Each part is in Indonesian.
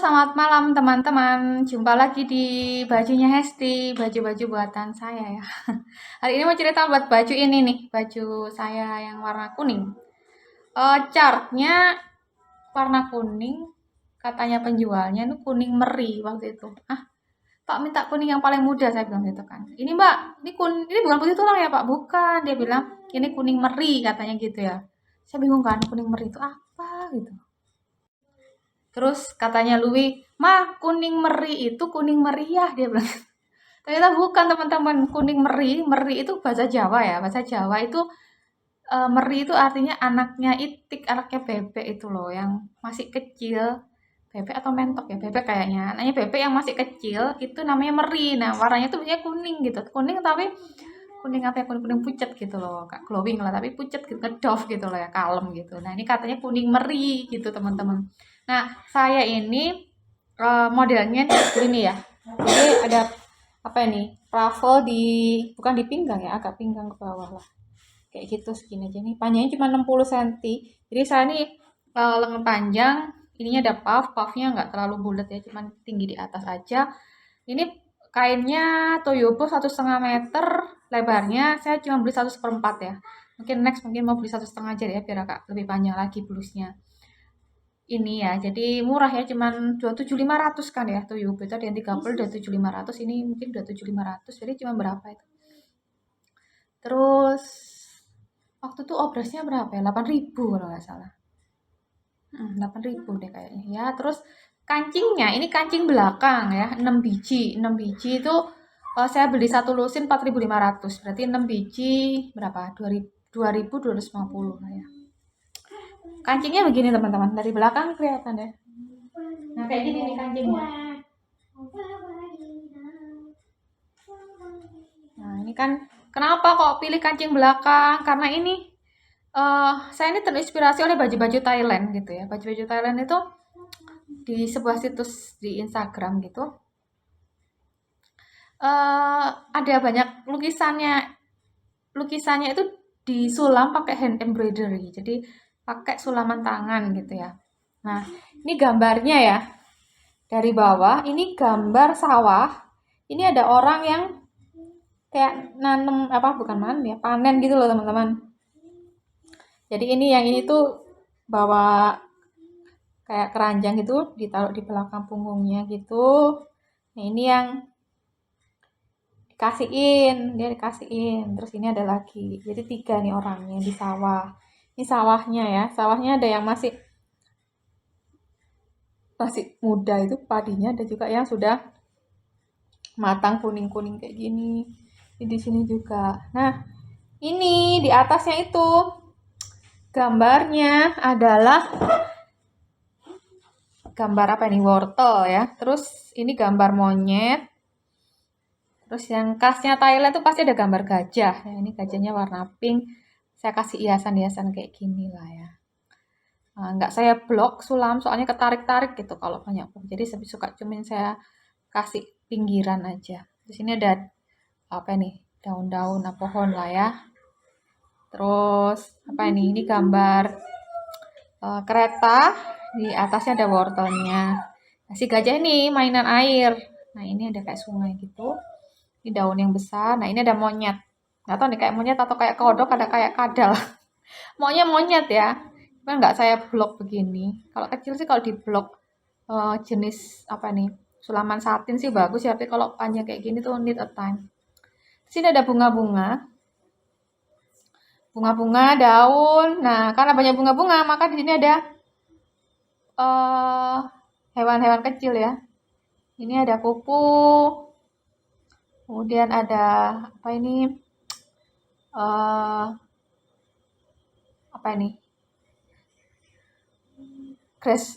selamat malam teman-teman. Jumpa lagi di bajunya Hesti, baju-baju buatan saya ya. Hari ini mau cerita buat baju ini nih, baju saya yang warna kuning. Chartnya warna kuning, katanya penjualnya itu kuning meri waktu itu. Pak minta kuning yang paling muda, saya bilang gitu kan. Ini Mbak, ini bukan putih tulang ya Pak? Bukan, dia bilang ini kuning meri katanya gitu ya. Saya bingung kan, kuning meri itu apa gitu. Terus katanya Louis, "Mah, kuning meri itu kuning meriah," dia bilang. Ternyata bukan teman-teman, kuning meri, meri itu bahasa Jawa ya. Bahasa Jawa itu meri itu artinya anaknya itik, anaknya bebek itu loh, yang masih kecil. Bebek atau mentok ya, bebek kayaknya. Anaknya bebek yang masih kecil itu namanya meri. Nah, warnanya tuh biasanya kuning gitu. Kuning tapi kuning apa ya, kuning-kuning pucet gitu loh, Kak. Glowing lah, tapi pucet gitu, ngedove gitu loh ya, kalem gitu. Nah, ini katanya kuning meri gitu, teman-teman. Nah, saya ini modelnya ini ya. Jadi ada apa ini? Ruffle di bukan di pinggang ya, agak pinggang ke bawah lah. Kayak gitu segini aja nih. Panjangnya cuma 60 cm. Jadi saya ini lengan panjang, ininya ada puffnya nggak terlalu bulat ya, cuma tinggi di atas aja. Ini kainnya Toyobo 1,5 meter lebarnya. Saya cuma beli 1/4 ya. Mungkin next mungkin mau beli 1,5 aja ya biar agak lebih panjang lagi blusnya. Ini ya, jadi murah ya, cuman 27.500 kan ya Toyobo itu ada yang 30 udah 7.500, ini mungkin udah 7.500, jadi cuma berapa itu. Terus waktu itu obrasnya berapa ya? 8.000 kalau nggak salah. 8.000 deh kayaknya ya. Terus kancingnya, ini kancing belakang ya, 6 biji. 6 biji itu saya beli satu lusin 4.500. Berarti 6 biji berapa? 2.250 lah ya. Kancingnya begini teman-teman, dari belakang kelihatan ya. Nah, kayak gini nih kancingnya. Nah, ini kan kenapa kok pilih kancing belakang? Karena ini saya ini terinspirasi oleh baju-baju Thailand gitu ya. Baju-baju Thailand itu di sebuah situs di Instagram gitu. Ada banyak lukisannya itu disulam pakai hand embroidery. Jadi pakai sulaman tangan gitu ya. Nah, ini gambarnya ya. Dari bawah ini gambar sawah. Ini ada orang yang kayak nanem apa bukan nanem ya, panen gitu loh teman-teman. Jadi ini yang ini tuh bawa kayak keranjang gitu ditaruh di belakang punggungnya gitu. Nah, ini yang dia dikasihin. Terus ini ada lagi. Jadi 3 nih orangnya di sawah. Ini sawahnya ya. Sawahnya ada yang masih muda itu padinya, ada juga yang sudah matang kuning-kuning kayak gini. Di sini juga. Nah, ini di atasnya itu gambarnya adalah gambar apa nih? Wortel ya. Terus ini gambar monyet. Terus yang khasnya Thailand tuh pasti ada gambar gajah. Ya, ini gajahnya warna pink. Saya kasih hiasan-hiasan kayak gini lah ya. Nggak saya blok sulam, soalnya ketarik-tarik gitu kalau banyak. Jadi saya suka cuman saya kasih pinggiran aja. Di sini ada apa nih? Daun-daun pohon lah ya. Terus apa ini? Ini gambar kereta. Di atasnya ada wortelnya. Nah, si gajah ini mainan air. Nah, ini ada kayak sungai gitu. Ini daun yang besar. Nah, ini ada monyet. Nggak tahu nih kayak monyet atau kayak kodok, ada kayak kadal. Maunya monyet ya. Cuma nggak saya blok begini. Kalau kecil sih kalau di blok jenis apa nih? Sulaman satin sih bagus ya, tapi kalau panjang kayak gini tuh need a time. Di sini ada bunga-bunga. Bunga-bunga, daun. Nah, karena banyak bunga-bunga, maka di sini ada eh, hewan-hewan kecil ya. Ini ada kupu. Kemudian ada apa ini? eh apa ini?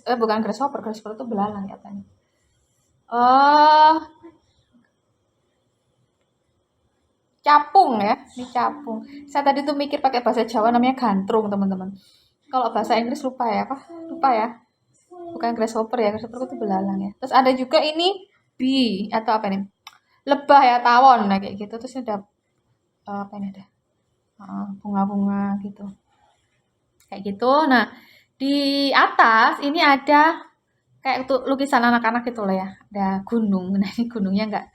Bukan grasshopper itu belalang ya kan. Eh Capung ya, ini capung. Saya tadi tuh mikir pakai bahasa Jawa namanya gantrung, teman-teman. Kalau bahasa Inggris lupa ya, apa? Lupa ya. Bukan grasshopper ya, grasshopper itu belalang ya. Terus ada juga ini bee atau apa nih? Lebah ya, tawon. Nah, kayak gitu. Terus ada apa ini ada? Bunga-bunga gitu. Kayak gitu. Nah, di atas ini ada kayak tuh lukisan anak-anak itu loh ya. Ada gunung. Nah, ini gunungnya nggak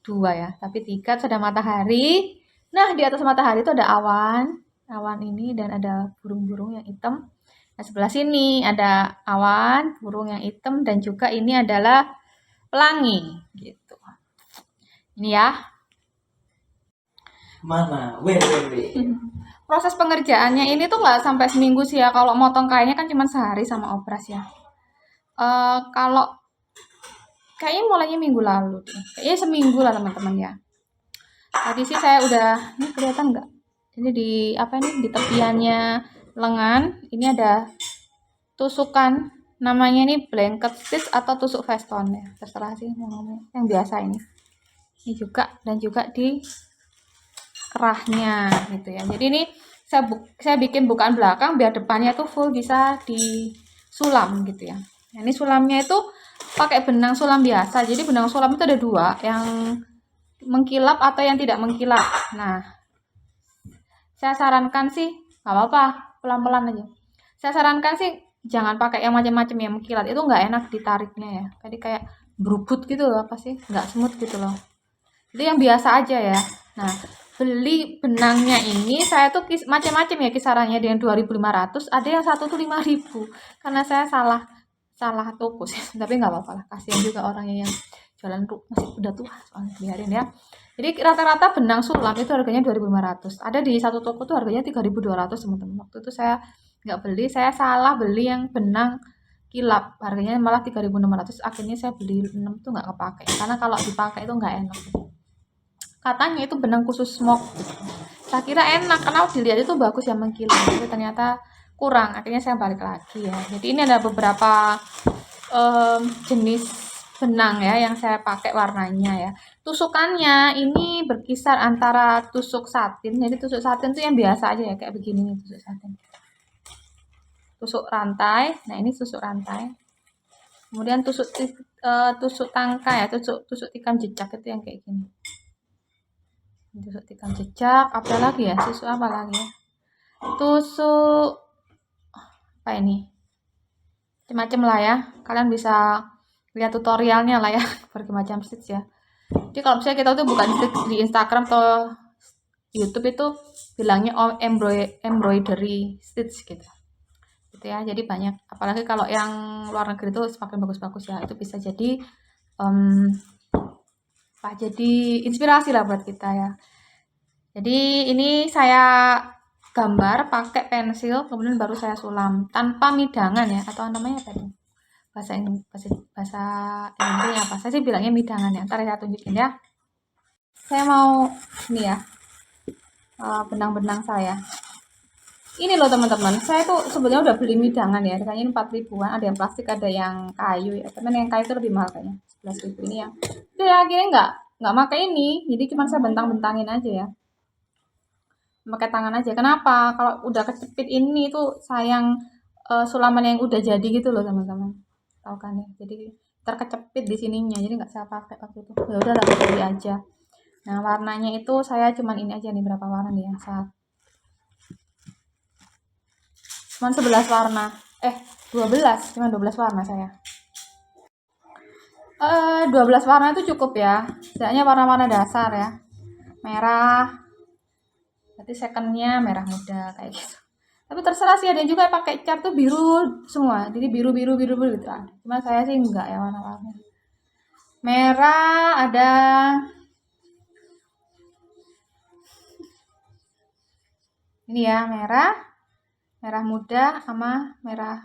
dua ya, tapi tiga. Terus ada matahari. Nah, di atas matahari itu ada awan. Awan ini dan ada burung-burung yang hitam. Nah, sebelah sini ada awan, burung yang hitam dan juga ini adalah pelangi gitu. Ini ya. Mana? Weh. Proses pengerjaannya ini tuh nggak sampai seminggu sih ya. Kalau motong kainnya kan cuma sehari sama obras ya. Kalau kayaknya mulainya minggu lalu deh. Kayaknya seminggu lah teman-teman ya. Tadi sih saya udah, ini kelihatan nggak? Ini di apa ini di tepiannya lengan. Ini ada tusukan. Namanya ini blanket stitch atau tusuk veston ya. Terserah sih mau ngomong. Yang biasa ini. Ini juga dan juga di kerahnya gitu ya. Jadi ini saya bikin bukaan belakang biar depannya tuh full bisa disulam gitu ya. Nah, ini sulamnya itu pakai benang sulam biasa. Jadi benang sulam itu ada dua, yang mengkilap atau yang tidak mengkilap. Nah, saya sarankan sih nggak apa-apa, pelan-pelan aja. Saya sarankan sih jangan pakai yang macam-macam yang mengkilat, itu nggak enak ditariknya ya. Jadi kayak berubut gitu loh, apa sih? Nggak smooth gitu loh. Itu yang biasa aja ya. Nah, beli benangnya ini saya tuh macam-macam ya kisarannya, dengan 2.500, ada yang satu tuh 5.000. Karena saya salah toko sih. Tapi nggak apa-apa lah, kasihan juga orangnya yang jualan tuh masih udah tua, soalnya biarin ya. Jadi rata-rata benang sulam itu harganya 2.500. Ada di satu toko tuh harganya 3.200 teman-teman. Waktu itu saya nggak beli, saya salah beli yang benang kilap, harganya malah 3.600. Akhirnya saya beli 6 tuh nggak kepake, karena kalau dipakai itu nggak enak. Katanya itu benang khusus smoke. Saya kira enak karena dilihat itu bagus ya mengkilat, tapi ternyata kurang. Akhirnya saya balik lagi ya. Jadi ini ada beberapa jenis benang ya yang saya pakai warnanya ya. Tusukannya ini berkisar antara tusuk satin. Jadi tusuk satin itu yang biasa aja ya, kayak begini nih tusuk satin. Tusuk rantai. Nah, ini tusuk rantai. Kemudian tusuk tangka ya, tusuk tikam jejak itu yang kayak gini. Tusuk tikam jejak, apa lagi ya? Tusuk apa lagi ya? Tusuk apa ini? Macam-macam lah ya. Kalian bisa lihat tutorialnya lah ya, berbagai macam stitch ya. Jadi kalau misalnya kita tuh bukan di Instagram atau YouTube itu bilangnya embroidery stitch gitu. Gitu ya. Jadi banyak, apalagi kalau yang luar negeri itu semakin bagus-bagus ya. Itu bisa jadi jadi inspirasi lah buat kita ya. Jadi ini saya gambar pakai pensil, kemudian baru saya sulam tanpa midangan ya, atau namanya apa itu? Bahasa Inggrisnya apa? Saya sih bilangnya midangan ya. Ntar saya tunjukin ya. Saya mau ini ya, benang-benang saya. Ini loh teman-teman, saya tuh sebenarnya udah beli midangan ya, harganya 4.000-an, ada yang plastik, ada yang kayu ya. Tapi yang kayu itu lebih mahal kayaknya, 11.000 ini ya. Itu ya akhirnya nggak pakai ini, jadi cuma saya bentang-bentangin aja ya. Pakai tangan aja. Kenapa? Kalau udah kecepit ini tuh sayang sulaman yang udah jadi gitu loh teman-teman. Tahu kan ya? Jadi terkecepit di sininya, jadi nggak saya pakai waktu itu. Ya udah lah, beli aja. Nah, warnanya itu saya cuman ini aja nih, berapa warna nih ya? Cuman 11 warna. 12, cuman 12 warna saya. 12 warna itu cukup ya. Setidaknya warna-warna dasar ya. Merah. Berarti secondnya merah muda kayak gitu. Tapi terserah sih, ada yang juga pakai cat tuh biru semua. Jadi biru gitu. Cuma saya sih enggak ya warna-warna. Merah ada ini ya, merah muda sama merah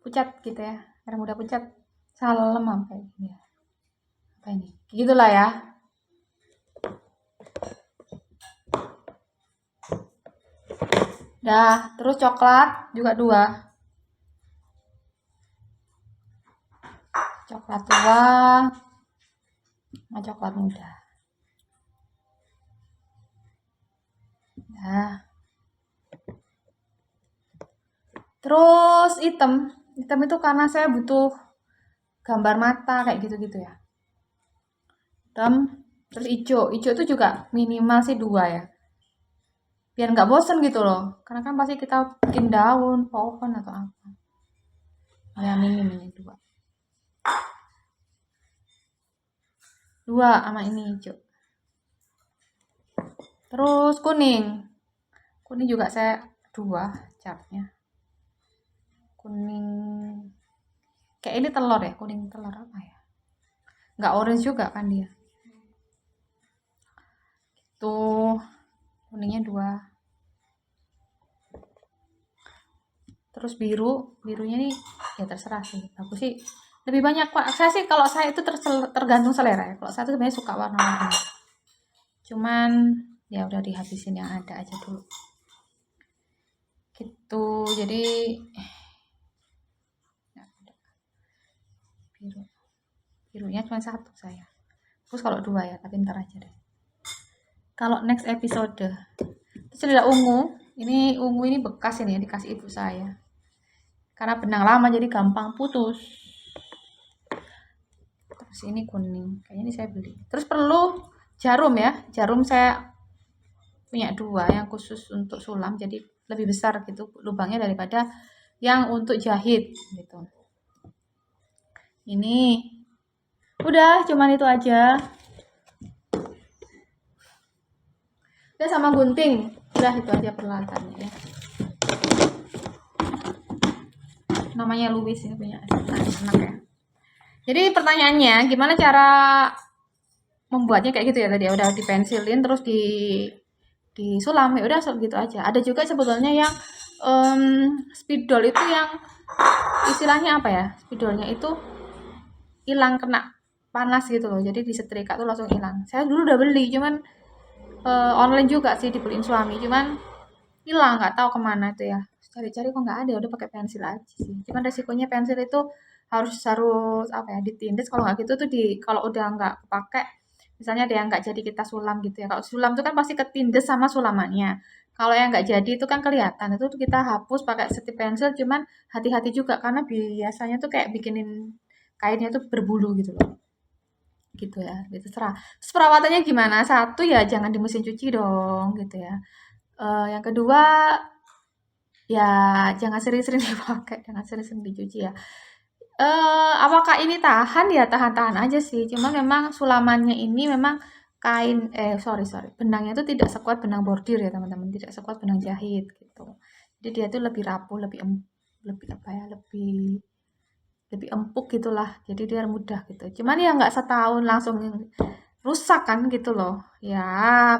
pucat gitu ya. Merah muda pucat. Salem apa ini ya? Apa ini? Gitulah ya. Dah, terus coklat juga 2. Coklat tua sama coklat muda. Nah, terus hitam itu karena saya butuh gambar mata kayak gitu-gitu ya. Hitam, terus hijau itu juga minimal sih 2 ya, biar nggak bosen gitu loh, karena kan pasti kita bikin daun pohon atau apa. Ya minim ini dua sama ini hijau. Terus kuning juga saya 2 catnya. Kuning kayak ini telur ya, kuning telur apa ya, nggak orange juga kan dia tuh. Kuningnya 2. Terus birunya nih ya terserah sih, aku sih lebih banyak Pak. Saya sih kalau saya itu tergantung selera ya. Kalau saya tuh sebenarnya suka warna-warni, cuman ya udah dihabisin yang ada aja dulu gitu. Jadi birunya cuma 1 saya. Terus kalau 2 ya, tapi ntar aja deh. Kalau next episode terus ada ungu. Ini ungu ini bekas ini ya, dikasih ibu saya. Karena benang lama jadi gampang putus. Terus ini kuning, kayaknya ini saya beli. Terus perlu jarum ya. Jarum saya punya 2 yang khusus untuk sulam, jadi lebih besar gitu lubangnya daripada yang untuk jahit gitu. Ini udah cuman itu aja. Udah sama gunting. Udah itu aja peralatannya ya. Namanya Louis ini punya anak ya. Jadi pertanyaannya gimana cara membuatnya kayak gitu ya tadi, udah dipensilin terus disulam ya udah gitu aja. Ada juga sebetulnya yang spidol itu yang istilahnya apa ya, spidolnya itu hilang kena panas gitu loh, jadi disetrika tuh langsung hilang. Saya dulu udah beli, cuman online juga sih dibeliin suami, cuman hilang nggak tahu kemana itu ya. Cari-cari kok nggak ada, udah pakai pensil aja sih. Cuman resikonya pensil itu harus apa ya, ditindas. Kalau nggak gitu tuh kalau udah nggak pakai, misalnya ada yang nggak jadi kita sulam gitu ya. Kalau sulam itu kan pasti ketindas sama sulamannya. Kalau yang nggak jadi itu kan kelihatan, itu tuh kita hapus pakai setip pensil. Cuman hati-hati juga karena biasanya tuh kayak bikinin kainnya tuh berbulu gitu loh. Gitu ya, itu serah. Terus perawatannya gimana? 1 ya jangan di mesin cuci dong gitu ya. Yang kedua ya jangan sering-sering dipakai, jangan sering-sering dicuci ya. Apakah ini tahan? Ya tahan-tahan aja sih. Cuman memang sulamannya ini memang sorry, benangnya itu tidak sekuat benang bordir ya teman-teman, tidak sekuat benang jahit gitu. Jadi dia tuh lebih rapuh, lebih apa ya, lebih empuk gitulah. Jadi dia mudah gitu. Cuman ya nggak setahun langsung rusak kan gitu loh. Ya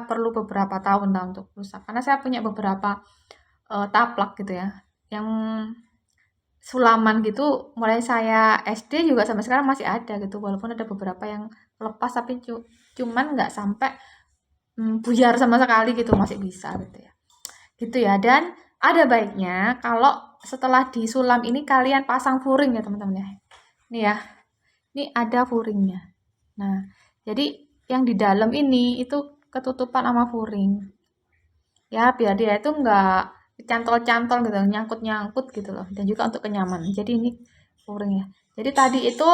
perlu beberapa tahun lah untuk rusak. Karena saya punya beberapa taplak gitu ya, yang sulaman gitu mulai saya SD juga sampai sekarang masih ada gitu, walaupun ada beberapa yang lepas tapi cuman nggak sampai buyar sama sekali gitu, masih bisa gitu ya. Dan ada baiknya kalau setelah disulam ini kalian pasang furing ya teman-teman ya. Ini ya, ini ada furingnya. Nah jadi yang di dalam ini itu ketutupan sama furing ya, biar dia itu nggak cantol-cantol gitu, nyangkut-nyangkut gitu loh, dan juga untuk kenyamanan. Jadi ini furing ya. Jadi tadi itu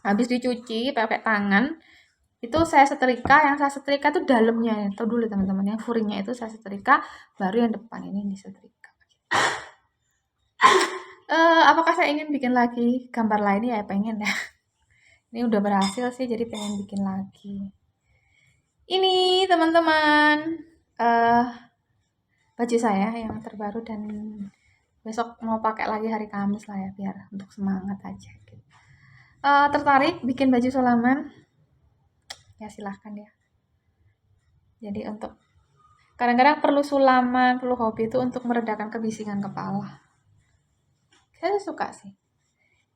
habis dicuci pakai tangan, itu saya setrika. Yang saya setrika itu dalamnya, itu dulu teman-teman, yang furingnya itu saya setrika, baru yang depan ini disetrika. Apakah saya ingin bikin lagi gambar lain ya? Pengen ya. Ini udah berhasil sih, jadi pengen bikin lagi. Ini teman-teman, baju saya yang terbaru, dan besok mau pakai lagi hari Kamis lah ya, biar untuk semangat aja gitu. Tertarik bikin baju sulaman? Ya silahkan ya. Jadi untuk kadang-kadang perlu sulaman, perlu hobi itu untuk meredakan kebisingan kepala. Saya suka sih.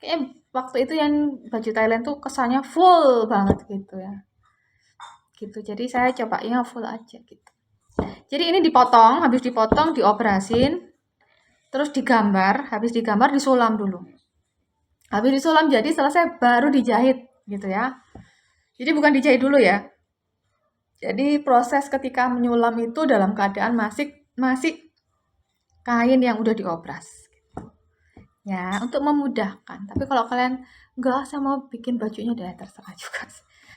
Kayaknya waktu itu yang baju Thailand tuh kesannya full banget gitu ya. Gitu. Jadi saya cobain full aja gitu. Jadi ini dipotong, habis dipotong dioperasin, terus digambar, habis digambar disulam dulu. Habis disulam jadi selesai baru dijahit gitu ya. Jadi bukan dijahit dulu ya. Jadi proses ketika menyulam itu dalam keadaan masih kain yang udah diopras. Ya, untuk memudahkan. Tapi kalau kalian enggak, saya mau bikin bajunya, deh terserah juga.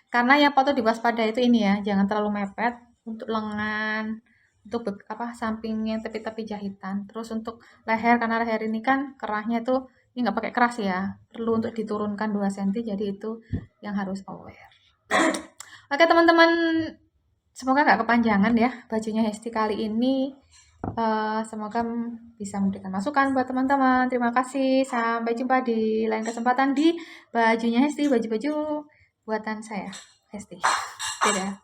Karena yang patut diwaspadai itu ini ya, jangan terlalu mepet untuk lengan, untuk samping yang tepi-tepi jahitan. Terus untuk leher, karena leher ini kan kerahnya tuh Ini nggak pakai keras ya, perlu untuk diturunkan 2 cm, jadi itu yang harus aware. Oke teman-teman, semoga nggak kepanjangan ya bajunya Hesti kali ini. Semoga bisa memberikan masukan buat teman-teman. Terima kasih. Sampai jumpa di lain kesempatan di bajunya Hesti, baju-baju buatan saya, Hesti. Dadah.